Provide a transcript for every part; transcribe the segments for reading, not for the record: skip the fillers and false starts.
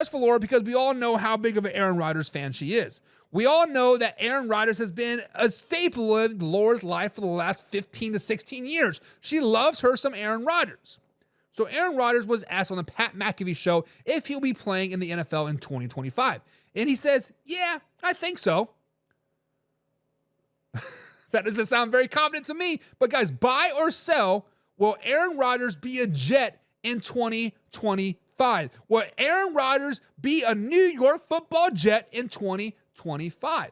just for Laura because we all know how big of an Aaron Rodgers fan she is. We all know that Aaron Rodgers has been a staple of Laura's life for the last 15 to 16 years. She loves her some Aaron Rodgers. So Aaron Rodgers was asked on the Pat McAfee show if he'll be playing in the NFL in 2025. And he says, yeah, I think so. That doesn't sound very confident to me. But guys, buy or sell, will Aaron Rodgers be a Jet in 2025? Will Aaron Rodgers be a New York Football Jet in 2025?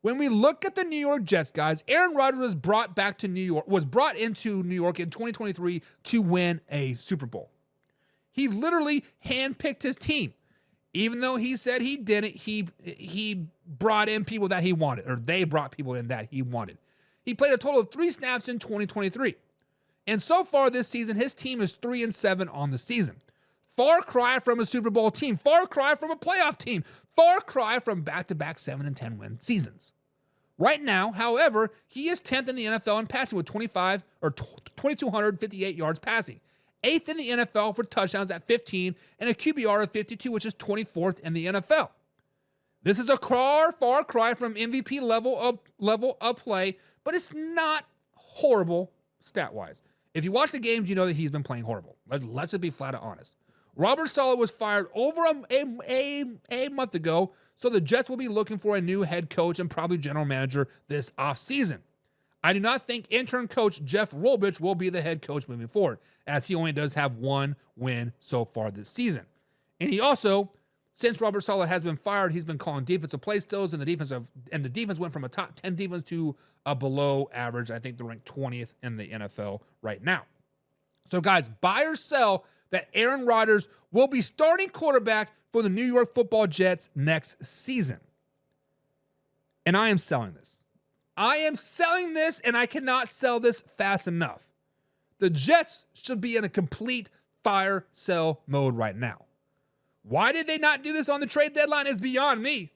When we look at the New York Jets, guys, Aaron Rodgers was brought into New York in 2023 to win a Super Bowl. He literally handpicked his team. Even though he said he didn't, he brought in people that he wanted, or they brought people in that he wanted. He played a total of 3 snaps in 2023. And so far this season, his team is 3-7 on the season. Far cry from a Super Bowl team. Far cry from a playoff team. Far cry from back-to-back 7-10 win seasons. Right now, however, he is 10th in the NFL in passing with 2,258 yards passing. 8th in the NFL for touchdowns at 15 and a QBR of 52, which is 24th in the NFL. This is a far cry from MVP level of play, but it's not horrible stat-wise. If you watch the games, you know that he's been playing horrible. Let's just be flat out honest. Robert Saleh was fired over a month ago, so the Jets will be looking for a new head coach and probably general manager this offseason. I do not think intern coach Jeff Rolbich will be the head coach moving forward, as he only does have 1 win so far this season. And he also, since Robert Saleh has been fired, he's been calling defensive play stills, and the defense went from a top 10 defense to a below average. I think they're ranked 20th in the NFL right now. So guys, buy or sell that Aaron Rodgers will be starting quarterback for the New York Football Jets next season. And I am selling this. I am selling this, and I cannot sell this fast enough. The Jets should be in a complete fire sell mode right now. Why did they not do this on the trade deadline is beyond me.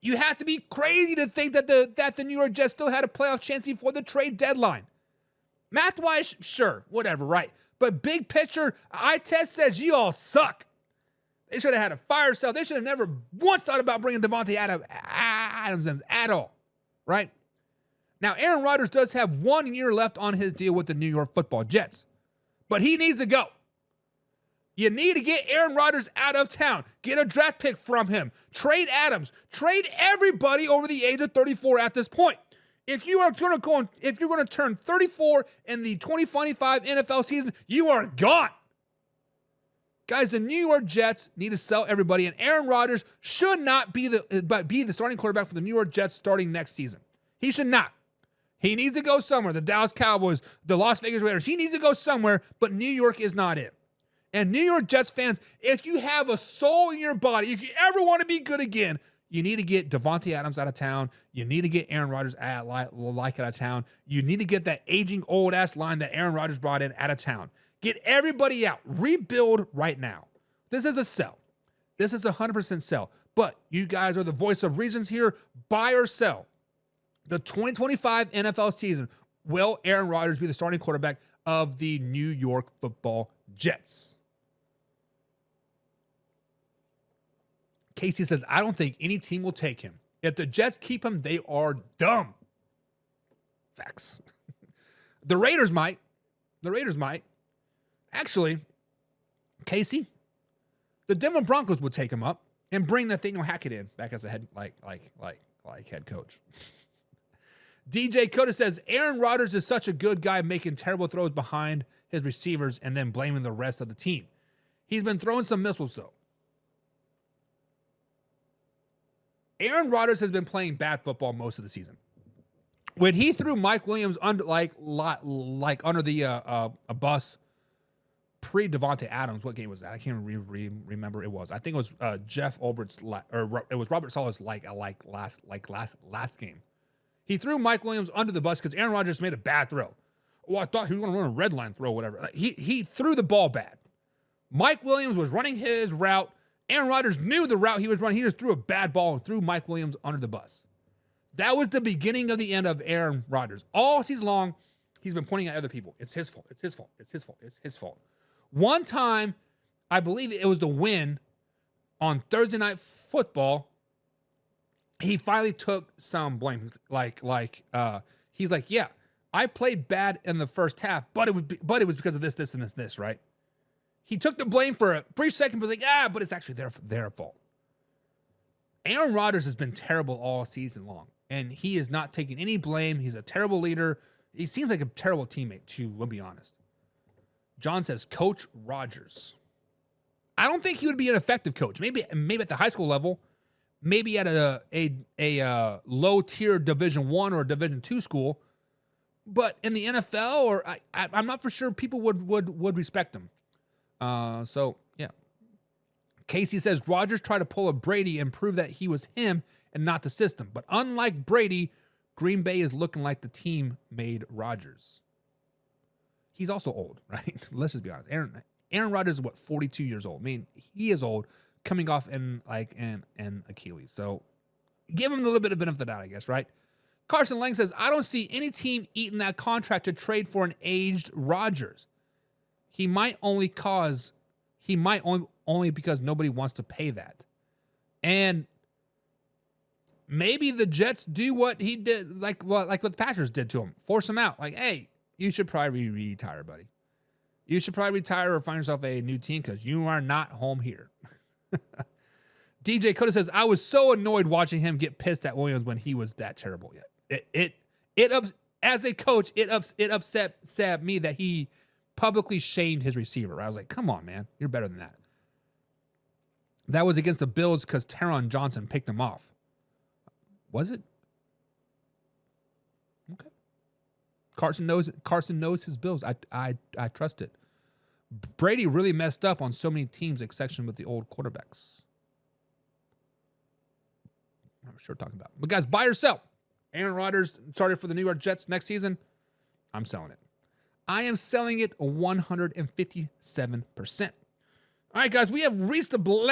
You have to be crazy to think that the New York Jets still had a playoff chance before the trade deadline. Math-wise, sure, whatever, right? But big picture, eye test says you all suck. They should have had a fire sale. They should have never once thought about bringing Davante Adams in at all, right? Now, Aaron Rodgers does have 1 year left on his deal with the New York Football Jets, but he needs to go. You need to get Aaron Rodgers out of town. Get a draft pick from him. Trade Adams. Trade everybody over the age of 34 at this point. If you're going to turn 34 in the 2025 NFL season, you are gone. Guys, the New York Jets need to sell everybody, and Aaron Rodgers should not be the starting quarterback for the New York Jets starting next season. He should not. He needs to go somewhere. The Dallas Cowboys, the Las Vegas Raiders. He needs to go somewhere, but New York is not it. And New York Jets fans, if you have a soul in your body, if you ever want to be good again, you need to get Davante Adams out of town. You need to get Aaron Rodgers out of town. You need to get that aging old-ass line that Aaron Rodgers brought in out of town. Get everybody out. Rebuild right now. This is a sell. This is 100% sell. But you guys are the voice of reasons here. Buy or sell. The 2025 NFL season, will Aaron Rodgers be the starting quarterback of the New York Football Jets? Casey says, I don't think any team will take him. If the Jets keep him, they are dumb. Facts. The Raiders might. Actually, Casey, the Denver Broncos would take him up and bring Nathaniel Hackett in back as a head head coach. DJ Coda says, Aaron Rodgers is such a good guy making terrible throws behind his receivers and then blaming the rest of the team. He's been throwing some missiles, though. Aaron Rodgers has been playing bad football most of the season. When he threw Mike Williams under under the bus pre-Davante Adams, what game was that? I can't remember. It was. I think it was Jeff Olbert's it was Robert Saleh's last game. He threw Mike Williams under the bus because Aaron Rodgers made a bad throw. Oh, I thought he was going to run a red line throw, whatever. He threw the ball bad. Mike Williams was running his route. Aaron Rodgers knew the route he was running. He just threw a bad ball and threw Mike Williams under the bus. That was the beginning of the end of Aaron Rodgers. All season long, he's been pointing at other people. It's his fault. It's his fault. It's his fault. It's his fault. One time, I believe it was the win on Thursday Night Football. He finally took some blame. He's like, yeah, I played bad in the first half, but it was because of this, and this, right? He took the blame for a brief second, but was like, but it's actually their fault. Aaron Rodgers has been terrible all season long, and he is not taking any blame. He's a terrible leader. He seems like a terrible teammate, too, we'll be honest. John says, Coach Rodgers. I don't think he would be an effective coach. Maybe at the high school level, maybe at a low-tier Division I or Division II school, but in the NFL, I'm not for sure people would respect him. So, yeah. Casey says, Rodgers tried to pull a Brady and prove that he was him and not the system. But unlike Brady, Green Bay is looking like the team made Rodgers. He's also old, right? Let's just be honest. Aaron Rodgers is, 42 years old? I mean, he is old, coming off an Achilles. So give him a little bit of benefit of the doubt, I guess, right? Carson Lang says, I don't see any team eating that contract to trade for an aged Rodgers. He might only because nobody wants to pay that. And maybe the Jets do what he did, like what the Packers did to him. Force him out. Like, hey, you should probably retire, buddy. You should probably retire or find yourself a new team because you are not home here. DJ Coda says, I was so annoyed watching him get pissed at Williams when he was that terrible. As a coach, it upset me that he publicly shamed his receiver. I was like, come on, man. You're better than that. That was against the Bills because Taron Johnson picked him off. Was it? Okay. Carson knows his Bills. I trust it. Brady really messed up on so many teams, exception with the old quarterbacks. I'm sure talking about. But guys, buy or sell. Aaron Rodgers started for the New York Jets next season. I'm selling it. I am selling it 157%. All right, guys, we have reached the